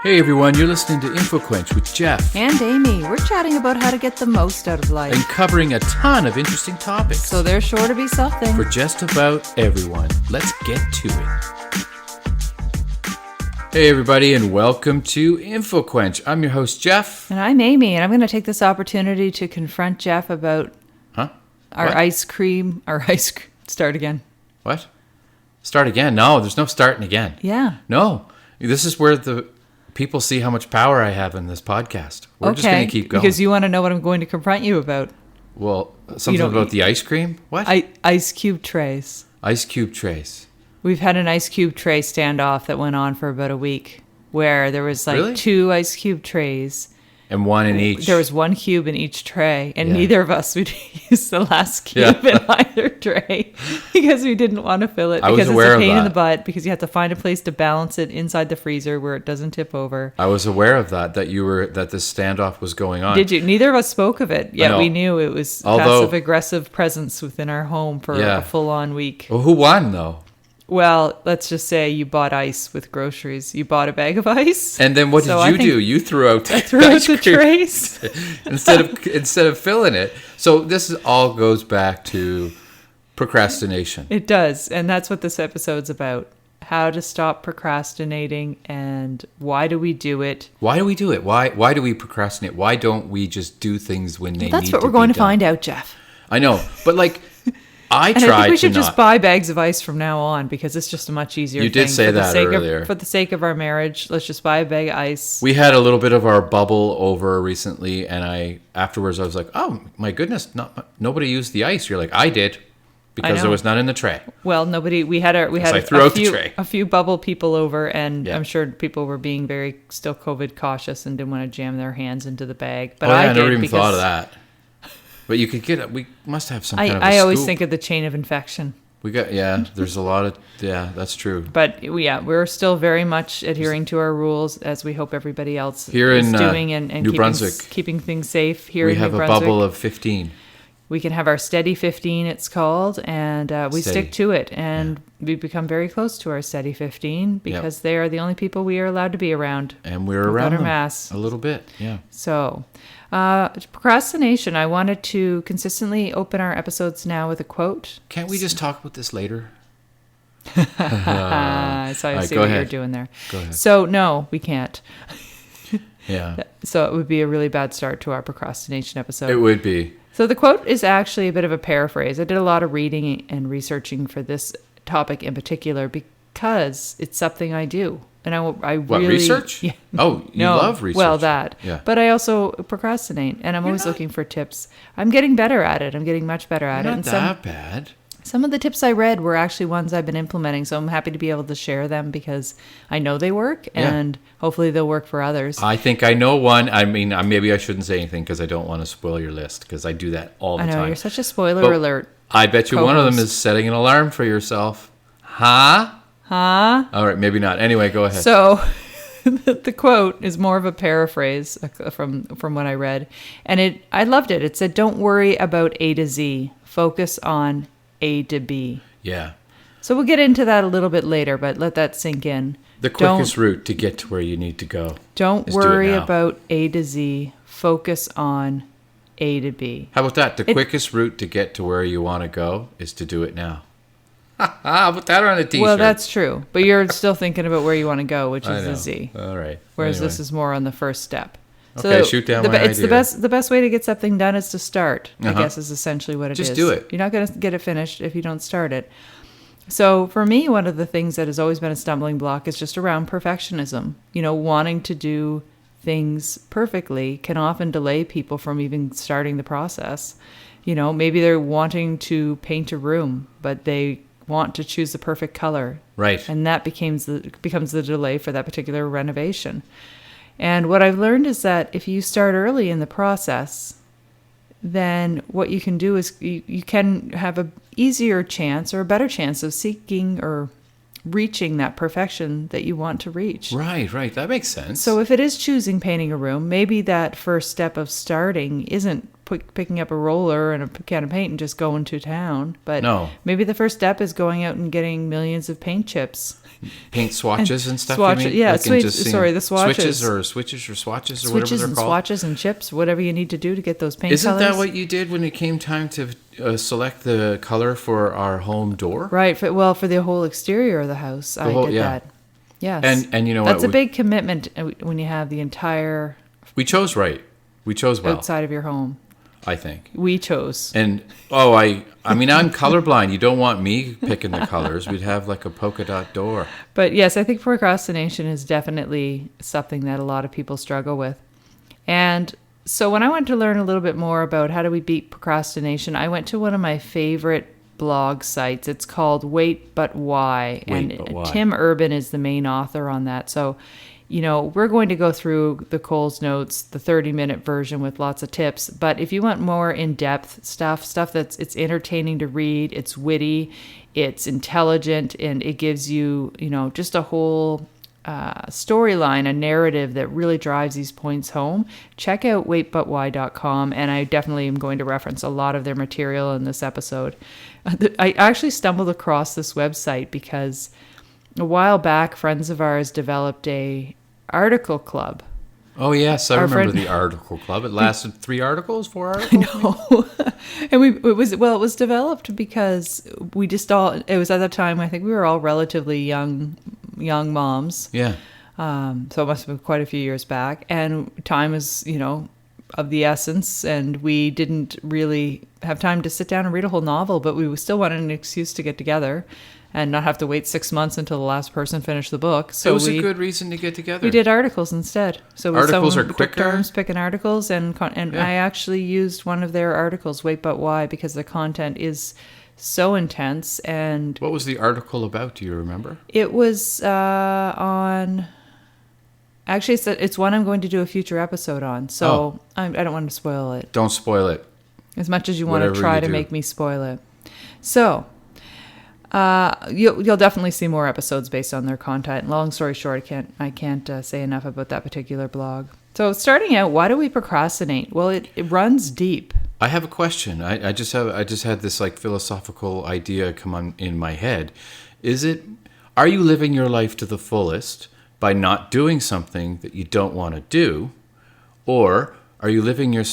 Hey everyone, you're listening to InfoQuench with Jeff. And Amy. We're chatting about how to get the most out of life. And covering a ton of interesting topics. So there's sure to be something. For just about everyone. Let's get to it. Hey everybody, and welcome to InfoQuench. I'm your host, Jeff. And I'm Amy, and I'm going to take this opportunity to confront Jeff about our ice cream. Start again. What? Start again? No, there's no starting again. Yeah. No. This is where the people see how much power I have in this podcast. We're just going to keep going. Because you want to know what I'm going to confront you about. Well, something about the ice cream? What? Ice cube trays. Ice cube trays. We've had an ice cube tray standoff that went on for about a week, where there was like two ice cube trays. And one in each. There was one cube in each tray, and neither of us would use the last cube in either tray because we didn't want to fill it. Because it's a pain in the butt, because you have to find a place to balance it inside the freezer where it doesn't tip over. I was aware of that this standoff was going on. Did you? Neither of us spoke of it, yet we knew it was passive-aggressive presence within our home for a full-on week. Well, who won, though? Well, let's just say you bought ice with groceries. You bought a bag of ice. And then what did you do? You threw out the trays. instead of filling it. So this all goes back to procrastination. It does. And that's what this episode's about. How to stop procrastinating and why do we do it? Why do we do it? Why do we procrastinate? Why don't we just do things when they need to be done? That's what we're going to find out, Jeff. I know. But like... I think we should just buy bags of ice from now on because it's just a much easier thing. You did say that earlier. For the sake of our marriage, let's just buy a bag of ice. We had a little bit of our bubble over recently, and afterwards I was like, oh my goodness, nobody used the ice. You're like, I did, because there was none in the tray. Well, nobody. We had a few bubble people over, and I'm sure people were being still COVID cautious and didn't want to jam their hands into the bag. But I never even thought of that. But you could we must have some kind of a I always scoop. think of the chain of infection. There's a lot of, that's true. But we're still very much adhering to our rules, as we hope everybody else here is in doing, and New Brunswick. Keeping things safe here in New Brunswick. We have a bubble of 15. We can have our steady 15, it's called, and we stick to it. And we've become very close to our steady 15 because they are the only people we are allowed to be around. And we're around them masks. A little bit, yeah. So... procrastination. I wanted to consistently open our episodes now with a quote. Can't we just talk about this later? I saw you see what you're doing there. Go ahead. So no, we can't. Yeah. So it would be a really bad start to our procrastination episode. It would be. So the quote is actually a bit of a paraphrase. I did a lot of reading and researching for this topic in particular because it's something I do. And I really... research? Yeah. Oh, you love research. Well, that. Yeah. But I also procrastinate, and I'm always looking for tips. I'm getting better at it. I'm getting much better at it. Not that bad. Some of the tips I read were actually ones I've been implementing, so I'm happy to be able to share them because I know they work, and hopefully they'll work for others. I think I know one. I mean, maybe I shouldn't say anything because I don't want to spoil your list, because I do that all the time. I know, you're such a spoiler alert. I bet you one of them is setting an alarm for yourself. Huh? All right, maybe not. Anyway, go ahead. So... the quote is more of a paraphrase from what I read, and I loved it. It said, "Don't worry about A to Z. Focus on A to B." Yeah. So we'll get into that a little bit later, but let that sink in. The quickest route to get to where you need to go. Don't worry about A to Z. Focus on A to B. How about that? The quickest route to get to where you want to go is to do it now. I'll put that on a t-shirt. Well, that's true. But you're still thinking about where you want to go, which is the Z. All right. Whereas this is more on the first step. Okay, shoot down my idea. The best way to get something done is to start, I guess is essentially what it is. Just do it. You're not going to get it finished if you don't start it. So for me, one of the things that has always been a stumbling block is just around perfectionism. Wanting to do things perfectly can often delay people from even starting the process. Maybe they're wanting to paint a room, but they want to choose the perfect color. Right. And that becomes the delay for that particular renovation. And what I've learned is that if you start early in the process, then what you can do is you can have a easier chance or a better chance of seeking or reaching that perfection that you want to reach. Right. That makes sense. So if it is choosing painting a room, maybe that first step of starting isn't picking up a roller and a can of paint and just going to town. But No. maybe the first step is going out and getting millions of paint chips. Paint swatches and stuff, Swatch, you mean? yeah, Like in just seeing the swatches. Switches or swatches or whatever Switches they're and called. swatches and chips, whatever you need to do to get those paint Isn't colors. that what you did when it came time to select the color for our home door? Right. For the whole exterior of the house, I did that. Yes. And you know That's what? a big commitment when you have the entire We chose right. We chose well, outside of your home. I think. We chose. And I mean, I'm colorblind. You don't want me picking the colors. We'd have like a polka dot door. But yes, I think procrastination is definitely something that a lot of people struggle with. And so when I wanted to learn a little bit more about how do we beat procrastination, I went to one of my favorite blog sites. It's called Wait But Why. Tim Urban is the main author on that. So, we're going to go through the Coles Notes, the 30-minute version with lots of tips. But if you want more in-depth stuff it's entertaining to read, it's witty, it's intelligent, and it gives you, just a whole storyline, a narrative that really drives these points home, check out waitbutwhy.com. And I definitely am going to reference a lot of their material in this episode. I actually stumbled across this website because a while back, friends of ours developed a article club. Oh yes, I remember the article club. It lasted 3 articles, 4 articles. No, and it was developed because we just it was at the time I think we were all relatively young moms. Yeah. So it must have been quite a few years back, and time is of the essence, and we didn't really have time to sit down and read a whole novel, but we still wanted an excuse to get together and not have to wait 6 months until the last person finished the book. So it was a good reason to get together. We did articles instead. So articles are took quicker. turns picking articles, and Yeah. I actually used one of their articles, Wait But Why, because the content is so intense. And what was the article about? Do you remember? it was on. Actually, it's one I'm going to do a future episode on. So I don't want to spoil it. Don't spoil it. As much as you want Whatever to try you to do. make me spoil it. So, you'll definitely see more episodes based on their content. Long story short, I can't say enough about that particular blog. So, starting out, why do we procrastinate? Well, it runs deep. I have a question. I just had this like philosophical idea come on in my head. Are you living your life to the fullest by not doing something that you don't want to do, or are you living your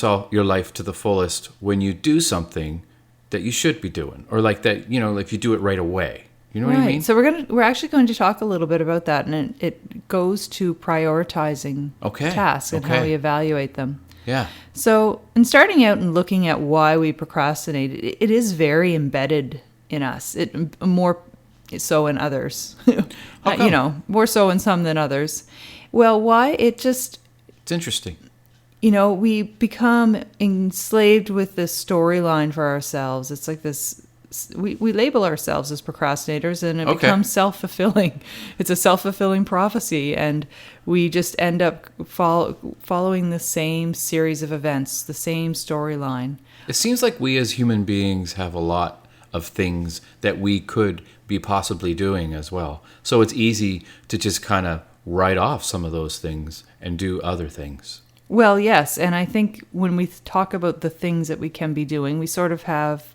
life to the fullest when you do something that you should be doing, or like that, if you do it right away? You know what I mean? So we're actually going to talk a little bit about that, and it goes to prioritizing tasks and how we evaluate them. Yeah. So in starting out and looking at why we procrastinate, it is very embedded in us. It more so in others. More so in some than others. Well, why? It's interesting. We become enslaved with this storyline for ourselves. It's like this, we label ourselves as procrastinators, and it becomes self-fulfilling. It's a self-fulfilling prophecy, and we just end up following the same series of events, the same storyline. It seems like we as human beings have a lot of things that we could be possibly doing as well. So it's easy to just kind of write off some of those things and do other things. Well, yes, and I think when we talk about the things that we can be doing, we sort of have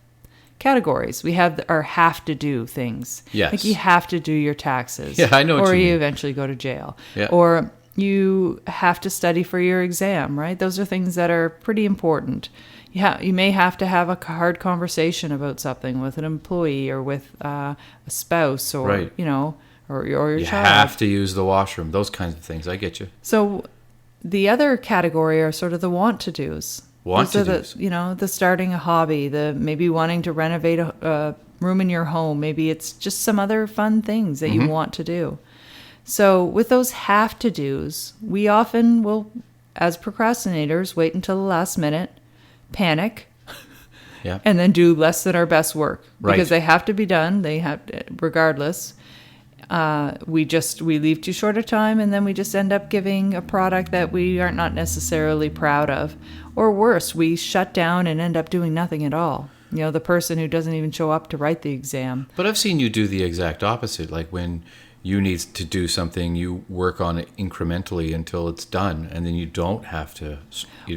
categories. We have our have to do things. Yes. Like you have to do your taxes. Yeah, I know what or you you mean. eventually go to jail. Yeah. Or you have to study for your exam, right? Those are things that are pretty important. You may have to have a hard conversation about something with an employee or with a spouse or, Right. or your You child. have to use the washroom, those kinds of things. I get you. So the other category are sort of the want-to-dos. Want-to-dos. The starting a hobby, the maybe wanting to renovate a room in your home. Maybe it's just some other fun things that you want to do. So with those have-to-dos, we often will, as procrastinators, wait until the last minute, panic, Yeah. and then do less than our best work. Right. Because they have to be done. They have to, regardless. We leave too short a time, and then we just end up giving a product that we are not necessarily proud of. Or worse, we shut down and end up doing nothing at all. The person who doesn't even show up to write the exam. But I've seen you do the exact opposite. Like when you need to do something, you work on it incrementally until it's done, and then you don't have to.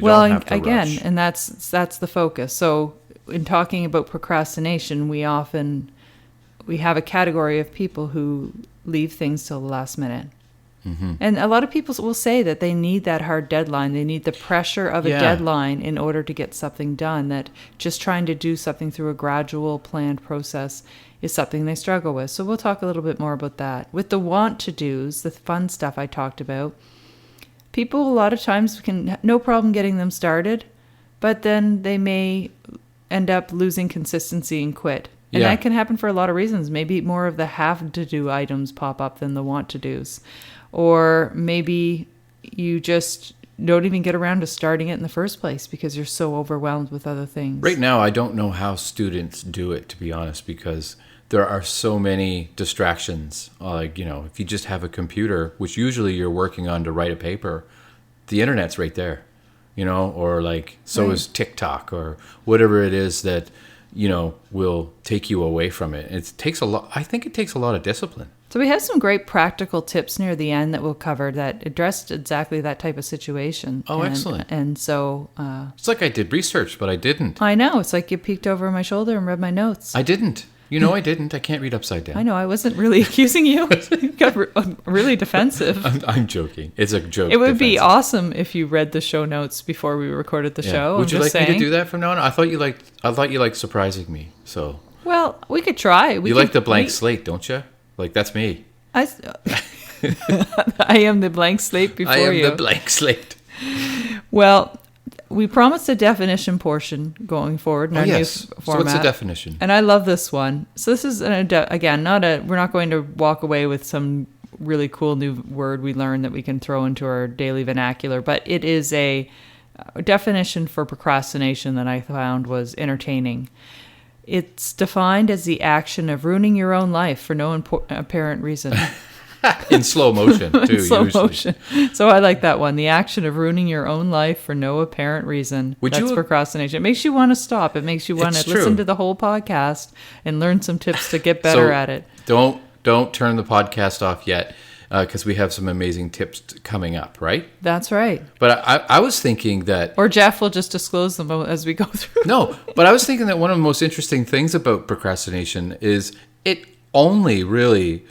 Well, Don't have to again, rush. and that's the focus. So in talking about procrastination, we have a category of people who leave things till the last minute. And a lot of people will say that they need that hard deadline. They need the pressure of a Yeah. deadline in order to get something done, that just trying to do something through a gradual, planned process is something they struggle with. So we'll talk a little bit more about that. With the want to do's, the fun stuff I talked about, people a lot of times can no problem getting them started, but then they may end up losing consistency and quit. And Yeah. that can happen for a lot of reasons. Maybe more of the have to do items pop up than the want to do's. Or maybe you just don't even get around to starting it in the first place because you're so overwhelmed with other things. Right now, I don't know how students do it, to be honest, because there are so many distractions. Like, if you just have a computer, which usually you're working on to write a paper, the internet's right there, or like, so Right. is TikTok or whatever it is that, will take you away from it. It takes a lot. I think it takes a lot of discipline. So we have some great practical tips near the end that we'll cover that addressed exactly that type of situation. Oh, And- excellent. And so It's like I did research, but I didn't. I know, it's like you peeked over my shoulder and read my notes. I didn't. I didn't. I can't read upside down. I know, I wasn't really accusing you. You got really defensive. I'm joking. It's a joke. It would be defensive. awesome if you read the show notes before we recorded the Yeah. show. Would I'm you just like me to saying. do that from now on? I thought you liked surprising me. So Well, we could try. you like the blank slate, don't you? Like, that's me. I am the blank slate before I am you. the blank slate. Well, we promised a definition portion going forward in Oh, our yes. new So format. what's the definition? And I love this one. So this is again we're not going to walk away with some really cool new word we learned that we can throw into our daily vernacular, but it is a definition for procrastination that I found was entertaining. It's defined as the action of ruining your own life for no apparent reason. In slow motion, too, In slow usually. motion. So I like that one. The action of ruining your own life for no apparent reason. Would That's you- procrastination. It makes you want to stop. It makes you want It's to listen true. to the whole podcast and learn some tips to get better So at it. Don't turn the podcast off yet, because we have some amazing tips coming up, right? That's right. But I was thinking that Or Jeff will just disclose them as we go through. no, but I was thinking that one of the most interesting things about procrastination is it only really,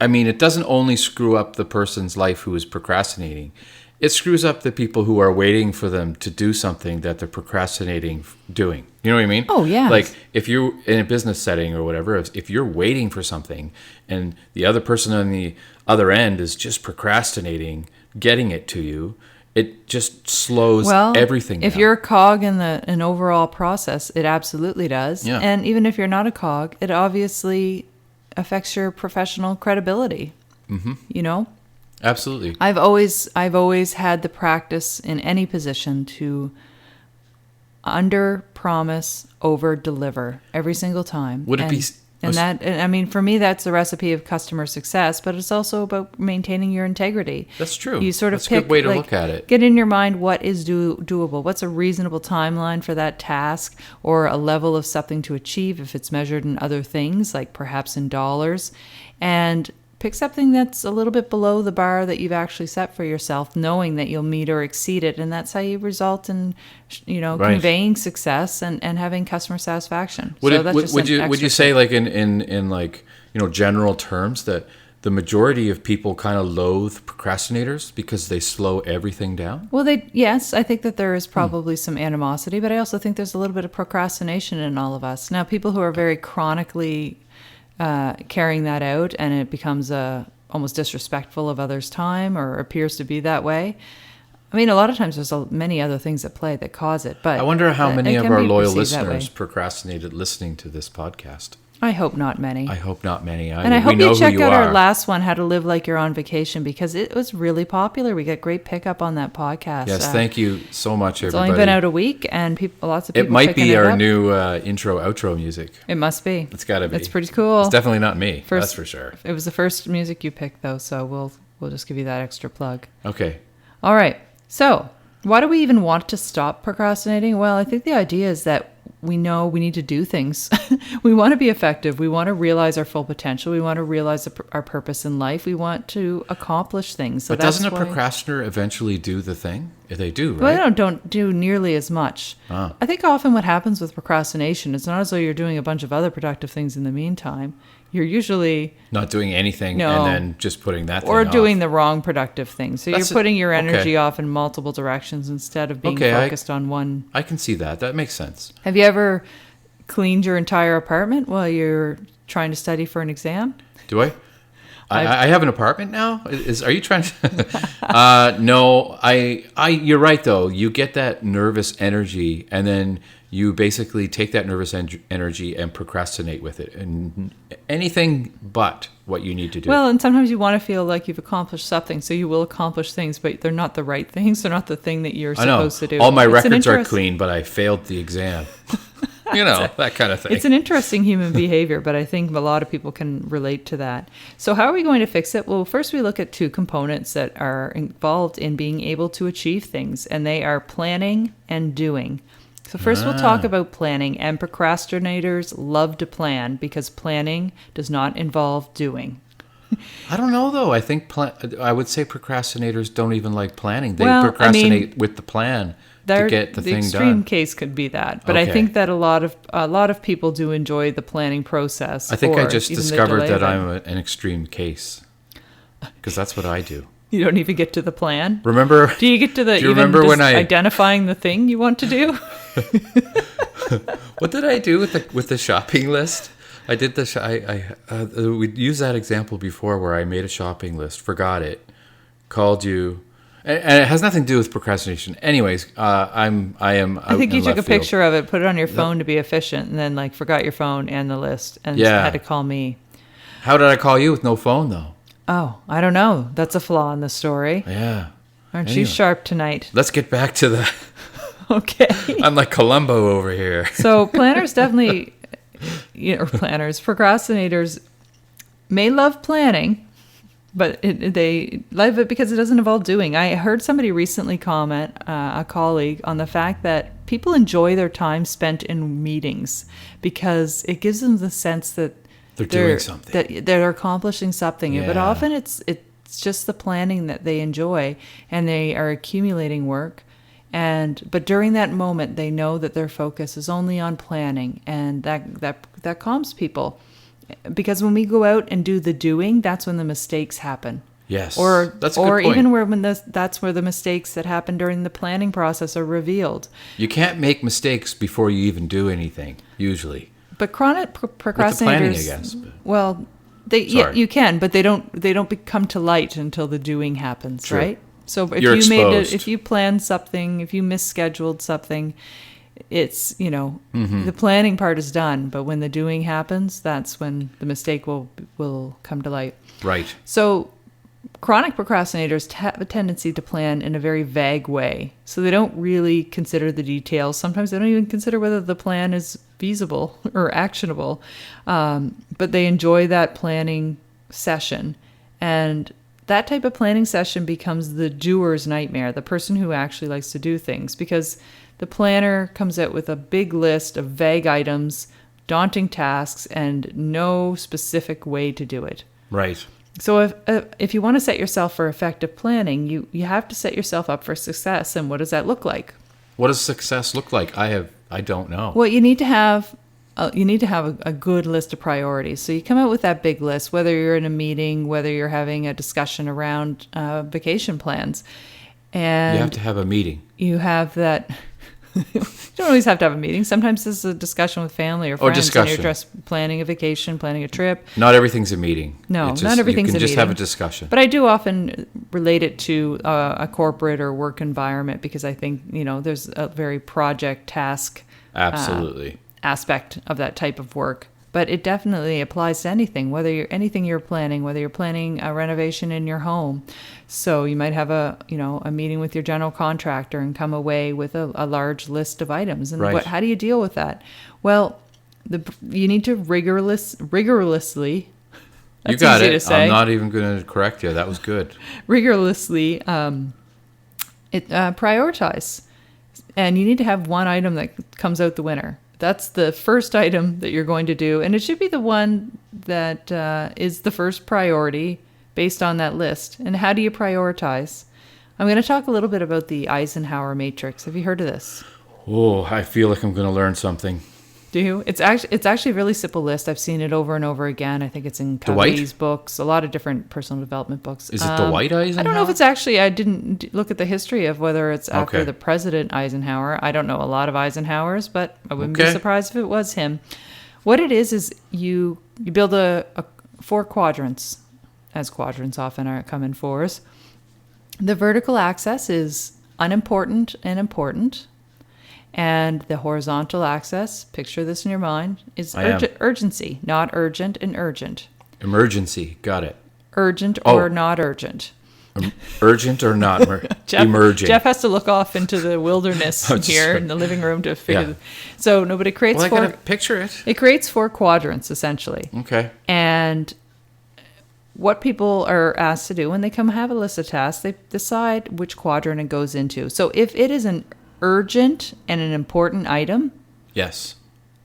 it doesn't only screw up the person's life who is procrastinating. It screws up the people who are waiting for them to do something that they're procrastinating doing. You know what I mean? Oh, yes. Like if you're in a business setting or whatever, if you're waiting for something and the other person on the other end is just procrastinating getting it to you, it just slows everything down. if you're a cog in an overall process, it absolutely does. Yeah. And even if you're not a cog, it obviously affects your professional credibility. Mm-hmm. Absolutely. I've always had the practice in any position to under promise, over deliver every single time. Would it be- for me, that's the recipe of customer success, but it's also about maintaining your integrity. That's true. You sort of That's a pick, good way to look at it. Get in your mind what is doable. What's a reasonable timeline for that task, or a level of something to achieve if it's measured in other things, like perhaps in dollars, and pick something that's a little bit below the bar that you've actually set for yourself, knowing that you'll meet or exceed it, and that's how you result in, Right. conveying success and having customer satisfaction. Would That's would you say, like in like general terms, that the majority of people kind of loathe procrastinators because they slow everything down? Well, yes, I think that there is probably some animosity, but I also think there's a little bit of procrastination in all of us. Now, people who are very chronically carrying that out, and it becomes almost disrespectful of others' time, or appears to be that way. I mean, a lot of times there's many other things at play that cause it. But I wonder how it many of can our be loyal perceived that way. listeners procrastinated listening to this podcast. I hope not many. I hope not many. And I we hope know you check who you out are. our last one, How to Live Like You're on Vacation, because it was really popular. We got great pickup on that podcast. Yes, thank you so much, It's everybody. only been out a week, and lots of people It might picking be it our up. new intro outro music. It must be. It's got to be. It's pretty cool. It's definitely not me. First- that's for sure. It was the first music you picked, though, so we'll just give you that extra plug. Okay. All right. So, why do we even want to stop procrastinating? Well, I think the idea is that we know we need to do things. We want to be effective. We want to realize our full potential. We want to realize our purpose in life. We want to accomplish things. So But doesn't a procrastinator eventually do the thing? They do, right? But I don't do nearly as much. Ah. I think often what happens with procrastination, it's not as though you're doing a bunch of other productive things in the meantime. You're usually Not doing anything No. and then just putting that thing or off. doing the wrong productive thing. So That's you're putting your okay. energy off in multiple directions instead of being Okay, focused on one. I can see that. That makes sense. Have you ever cleaned your entire apartment while you're trying to study for an exam? Do I? I have an apartment now. Are you trying to? No, You're right though. You get that nervous energy, and then you basically take that nervous energy and procrastinate with it, and anything but what you need to do. Well, and sometimes you want to feel like you've accomplished something, so you will accomplish things, but they're not the right things. They're not the thing that you're I know. supposed to do. All my It's an records are interest- clean, but I failed the exam. That kind of thing. It's an interesting human behavior, but I think a lot of people can relate to that. So how are we going to fix it? Well, first we look at two components that are involved in being able to achieve things, and they are planning and doing. So first we'll talk about planning, and procrastinators love to plan because planning does not involve doing. I don't know though. I think I would say procrastinators don't even like planning. They Well, I procrastinate mean, with the plan to get the thing extreme done. case could be that, but I Okay. think that a lot of people do enjoy the planning process. I think I or just even the discovered delay that of it. I'm an extreme case because that's what I do. You don't even get to the plan. Remember? Do you get to the Do you even remember just when I- identifying the thing you want to do? What did I do with the shopping list? I did we used that example before where I made a shopping list, forgot it, called you, and it has nothing to do with procrastination. Anyways, I am. I think you took a left field. picture of it, put it on your phone to be efficient, and then forgot your phone and the list, and Yeah. had to call me. How did I call you with no phone though? Oh, I don't know. That's a flaw in the story. Yeah. Aren't Anyway. you sharp tonight? Let's get back to the. Okay. I'm like Columbo over here. So planners definitely, procrastinators may love planning, but they love it because it doesn't involve doing. I heard somebody recently comment, a colleague, on the fact that people enjoy their time spent in meetings because it gives them the sense that They're doing something. that they're accomplishing something. But Yeah. often it's just the planning that they enjoy, and they are accumulating work. But during that moment, they know that their focus is only on planning, and that calms people. Because when we go out and do the doing, that's when the mistakes happen. Yes. Or That's a good point. even that's where the mistakes that happen during the planning process are revealed. You can't make mistakes before you even do anything, usually. But chronic procrastinators, planning, I guess, but- well, Sorry. you can, but they don't come to light until the doing happens, True. right? So if You're you exposed. if you planned something, if you misscheduled something, it's Mm-hmm. the planning part is done, but when the doing happens, that's when the mistake will come to light. Right. So chronic procrastinators have a tendency to plan in a very vague way. So they don't really consider the details. Sometimes they don't even consider whether the plan is feasible or actionable. But they enjoy that planning session. And that type of planning session becomes the doer's nightmare, the person who actually likes to do things. Because the planner comes out with a big list of vague items, daunting tasks, and no specific way to do it. Right. So if you want to set yourself for effective planning, you have to set yourself up for success. And what does that look like? What does success look like? I don't know. Well, you need to have a good list of priorities. So you come out with that big list, whether you're in a meeting, whether you're having a discussion around vacation plans, and You have to have a meeting. you have that. You don't always have to have a meeting. Sometimes this is a discussion with family or friends, and discussion. you're just planning a vacation, planning a trip. Not everything's a meeting. No, It's not everything's You a can just have a meeting. discussion. But I do often relate it to a corporate or work environment because I think, there's a very project task Absolutely. aspect of that type of work. But it definitely applies to anything, whether you're planning, whether you're planning a renovation in your home. So you might have a meeting with your general contractor and come away with a large list of items. And Right. how do you deal with that? Well, you need to rigorously. You That's got easy it. to say. I'm not even going to correct you. That was good. Rigorously prioritize. And you need to have one item that comes out the winner. that's the first item that you're going to do. And it should be the one that is the first priority based on that list. And how do you prioritize? I'm going to talk a little bit about the Eisenhower matrix. Have you heard of this? Oh, I feel like I'm going to learn something. Do you? It's actually a really simple list. I've seen it over and over again. I think it's in Dwight? Covey's books, a lot of different personal development books. Is it Dwight Eisenhower? I don't know if it's actually, I didn't look at the history of whether it's after Okay. the President Eisenhower. I don't know a lot of Eisenhowers, but I wouldn't be Okay. surprised if it was him. What it is you build a 4 quadrants, as quadrants often come in 4s. The vertical axis is unimportant and important. And the horizontal axis, picture this in your mind, is urgency, not urgent and urgent. Emergency. Got it. Urgent or not urgent. Urgent or not emerging. Jeff has to look off into the wilderness Oh, just here right. in the living room to figure. Yeah. So nobody creates Well, I 4. got to picture it. It creates 4 quadrants essentially. Okay. And what people are asked to do when they come have a list of tasks, they decide which quadrant it goes into. So if it is an urgent and an important item, Yes.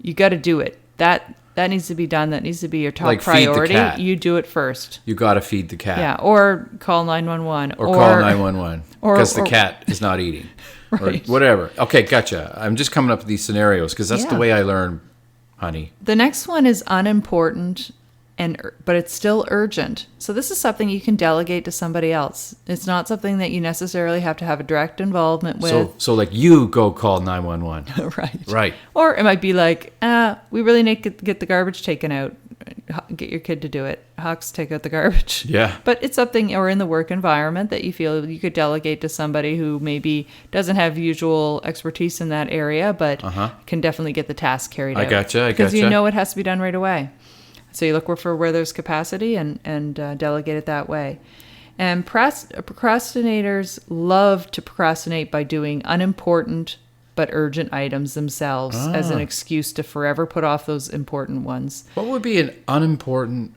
you got to do it. That needs to be done. That needs to be your top Like feed the priority. cat. You do it first. You got to feed the cat. Yeah, or call 911 Or call 911 because the or- cat is not eating. Right. Or whatever. Okay, gotcha. I'm just coming up with these scenarios because that's the Yeah. way I learn, honey. The next one is unimportant but it's still urgent. So this is something you can delegate to somebody else. It's not something that you necessarily have to have a direct involvement with. So like you go call 911. Right. Right. Or it might be like, we really need to get the garbage taken out. Get your kid to do it. Hux, take out the garbage. Yeah. But it's something, or in the work environment, that you feel you could delegate to somebody who maybe doesn't have usual expertise in that area, but can definitely get the task carried out. I gotcha. Because you know it has to be done right away. So you look for where there's capacity and delegate it that way. And procrastinators love to procrastinate by doing unimportant but urgent items themselves as an excuse to forever put off those important ones. What would be an unimportant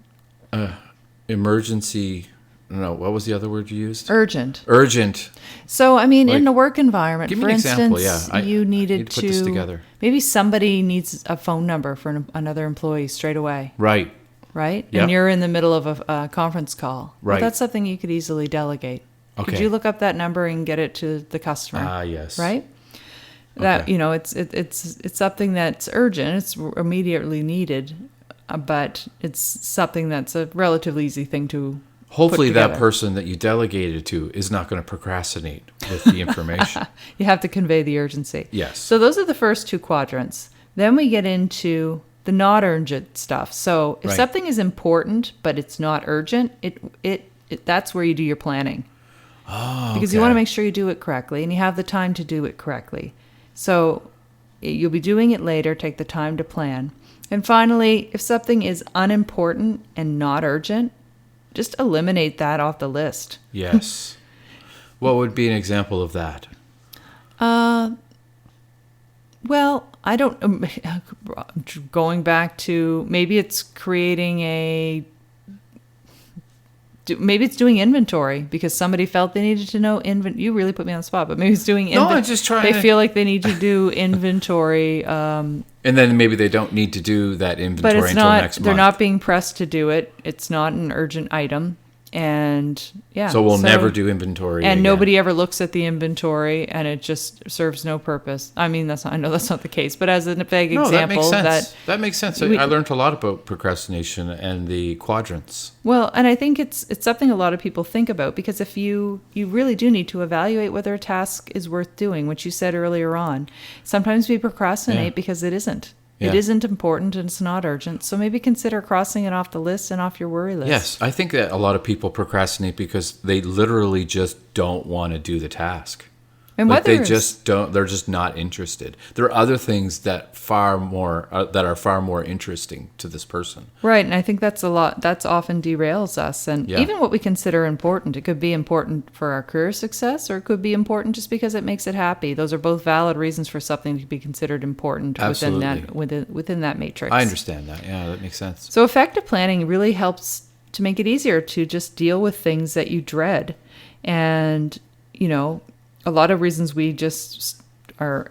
emergency? No, what was the other word you used? Urgent. Urgent. So, I mean, Like, in the work environment, give me for an instance, example, yeah. you needed need to put this together. Maybe somebody needs a phone number for another employee straight away, Right. right? Yep. And you're in the middle of a conference call. Right. Well, that's something you could easily delegate. Could Okay. you look up that number and get it to the customer? Ah, yes. Right? That, Okay. you know, it's something that's urgent. It's immediately needed, but it's something that's a relatively easy thing to Hopefully put that together. person that you delegated to is not going to procrastinate with the information. You have to convey the urgency. Yes. So those are the first 2 quadrants. Then we get into the not urgent stuff. So if Right. something is important but it's not urgent, it that's where you do your planning. Oh, Because you want to make sure you do it correctly and you have the time to do it correctly. So you'll be doing it later, take the time to plan. And finally, if something is unimportant and not urgent, just eliminate that off the list. Yes. What would be an example of that? Well, I don't. Going back to maybe it's creating maybe it's doing inventory because somebody felt they needed to know You really put me on the spot, but maybe it's doing. No, I'm just trying They to- feel like they need to do inventory, And then maybe they don't need to do that but inventory it's until not. next They're month. not being pressed to do it. It's not an urgent item, and yeah. So we'll never do inventory And again. nobody ever looks at the inventory, and it just serves no purpose. I mean, I know that's not the case, but as a vague No, that example, makes sense. That makes sense. we- I learned a lot about procrastination and the quadrants. Well, and I think it's something a lot of people think about because if you really do need to evaluate whether a task is worth doing, which you said earlier on. Sometimes we procrastinate Yeah. because it isn't. Yeah. It isn't important and it's not urgent. So maybe consider crossing it off the list and off your worry list. Yes, I think that a lot of people procrastinate because they literally just don't want to do the task. And Like whether they it's- just don't. They're just not interested. There are other things that are far more interesting to this person. Right, and I think that's often derails us. And Yeah. even what we consider important, it could be important for our career success or it could be important just because it makes it happy. Those are both valid reasons for something to be considered important within that matrix. I understand that. Yeah, that makes sense. So effective planning really helps to make it easier to just deal with things that you dread. And, a lot of reasons we just are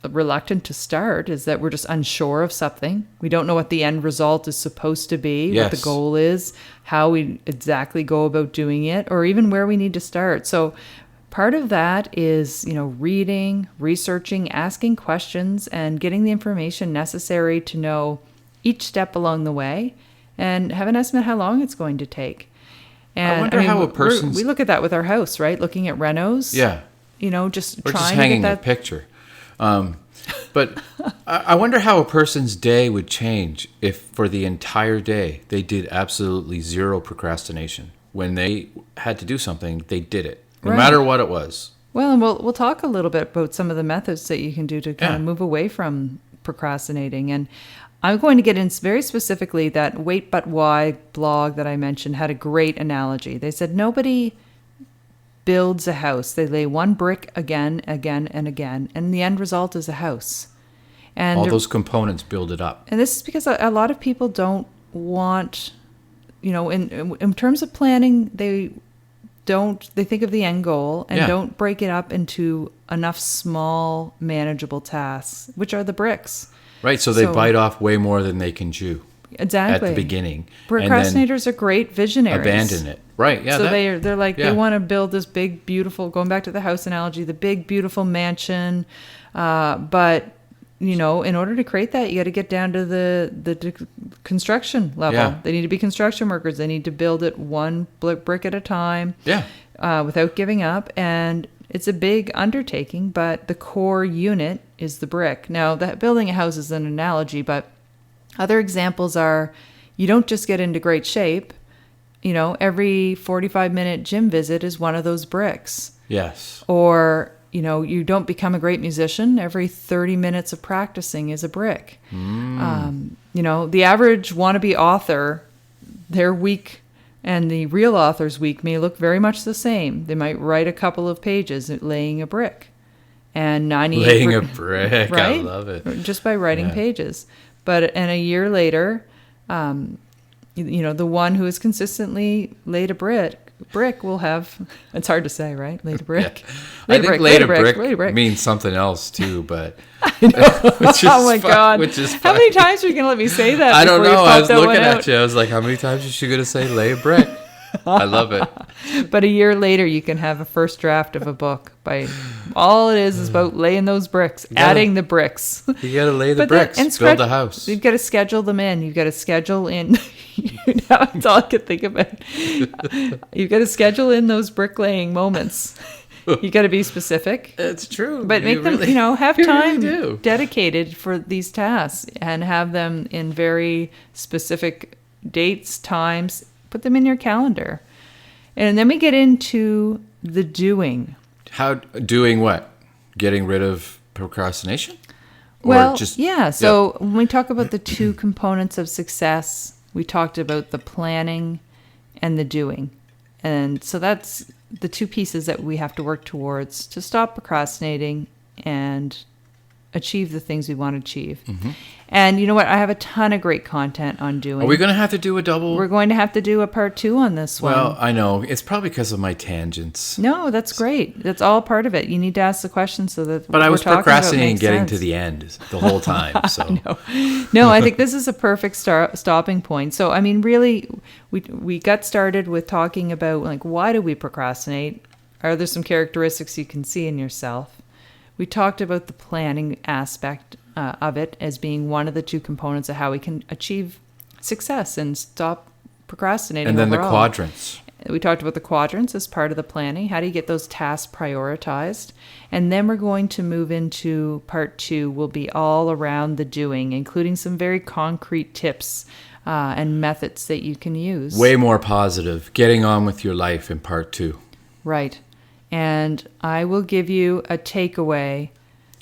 reluctant to start is that we're just unsure of something. We don't know what the end result is supposed to be, what the Yes. goal is, how we exactly go about doing it, or even where we need to start. So part of that is, reading, researching, asking questions, and getting the information necessary to know each step along the way and have an estimate how long it's going to take. And I wonder how a person's... we look at that with our house, right? Looking at renos. Yeah. Just Or trying just to hanging get the that. picture. But I wonder how a person's day would change if for the entire day they did absolutely zero procrastination. When they had to do something, they did it, no Right. matter what it was. Well, and we'll talk a little bit about some of the methods that you can do to kind of Yeah. move away from procrastinating. And I'm going to get in very specifically that Wait But Why blog that I mentioned had a great analogy. They said nobody builds a house. They lay one brick again, and again, and the end result is a house. And All those components build it up. and this is because a lot of people don't want, in terms of planning, they think of the end goal and Yeah. don't break it up into enough small, manageable tasks, which are the bricks. Right, so they So- bite off way more than they can chew Exactly. at the beginning. Procrastinators are great visionaries. Abandon it. Right, yeah. So that- they're like, yeah. they want to build this big, beautiful, going back to the house analogy, the big, beautiful mansion. But, in order to create that, you got to get down to the construction level. Yeah. They need to be construction workers. They need to build it one brick at a time. Yeah. Without giving up. And it's a big undertaking, but the core unit is the brick. Now, that building a house is an analogy, but other examples are you don't just get into great shape. Every 45-minute gym visit is one of those bricks. Yes. Or, you don't become a great musician. Every 30 minutes of practicing is a brick. The average wannabe author, their week and the real author's week may look very much the same. They might write a couple of pages laying a brick. And 98 Laying a brick. I right? love it. Just by writing Yeah. pages. And a year later, the one who has consistently laid a brick will have, it's hard to say, right? Laid a brick. I think laid a brick laid a brick. means something else too, but Oh my God. Which is How many times are you going to let me say that? I don't before you know. pop I was that looking one at out? you. I was like, how many times is she going to say lay a brick? I love it. But a year later, you can have a first draft of a book by all it is about laying those bricks, adding the bricks. You got to lay the But then- bricks, and build scratch- a house. You've got to schedule them in. You've got to schedule in. That's all I could think about. You've got to schedule in those bricklaying moments. You got to be specific, It's true. but make them, have you really time do. dedicated for these tasks and have them in very specific dates, times. Put them in your calendar, and then we get into the doing. How doing what? Getting rid of procrastination? Well, just yeah. So when we talk about the two components of success, we talked about the planning and the doing. And so that's the two pieces that we have to work towards to stop procrastinating and achieve the things we want to achieve. Mm-hmm. And you know what? I have a ton of great content on doing. Are we going to have to do a double? We're going to have to do a part 2 on this one. Well, I know. It's probably because of my tangents. No, that's great. That's all part of it. You need to ask the question so that But what I we're was talking about procrastinating makes getting to sense. the end the whole time. So No, I think this is a perfect stopping point. So, I mean, really, we got started with talking about, like, why do we procrastinate? Are there some characteristics you can see in yourself? We talked about the planning aspect of it as being one of the two components of how we can achieve success and stop procrastinating. and then the overall. quadrants. We talked about the quadrants as part of the planning. How do you get those tasks prioritized? And then we're going to move into part 2, will be all around the doing, including some very concrete tips and methods that you can use. Way more positive. Getting on with your life in part 2. Right. And I will give you a takeaway.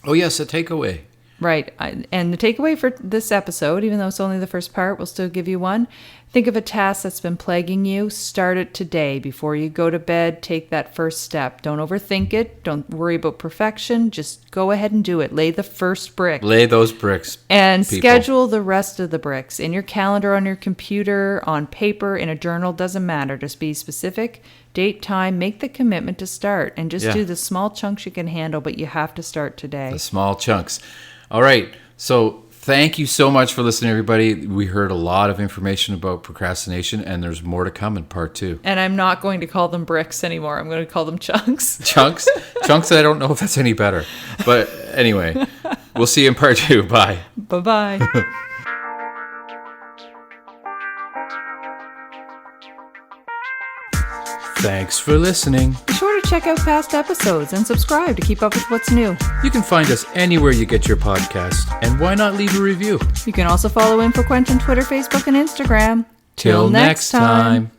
Oh, yes, a takeaway. Right. And the takeaway for this episode, even though it's only the first part, we'll still give you one. Think of a task that's been plaguing you. Start it today. Before you go to bed, take that first step. Don't overthink it. Don't worry about perfection. Just go ahead and do it. Lay the first brick. Lay those bricks. And people. schedule the rest of the bricks. In your calendar, on your computer, on paper, in a journal, doesn't matter. Just be specific. Date, time, make the commitment to start. And just do the small chunks you can handle, but you have to start today. The small chunks. All right. So thank you so much for listening, everybody. We heard a lot of information about procrastination, and there's more to come in part 2. And I'm not going to call them bricks anymore. I'm going to call them chunks. Chunks? Chunks, I don't know if that's any better. But anyway, we'll see you in part 2. Bye. Bye-bye. Thanks for listening. Be sure to check out past episodes and subscribe to keep up with what's new. You can find us anywhere you get your podcast, and why not leave a review? You can also follow InfoQuench on Twitter, Facebook, and Instagram. Till next time.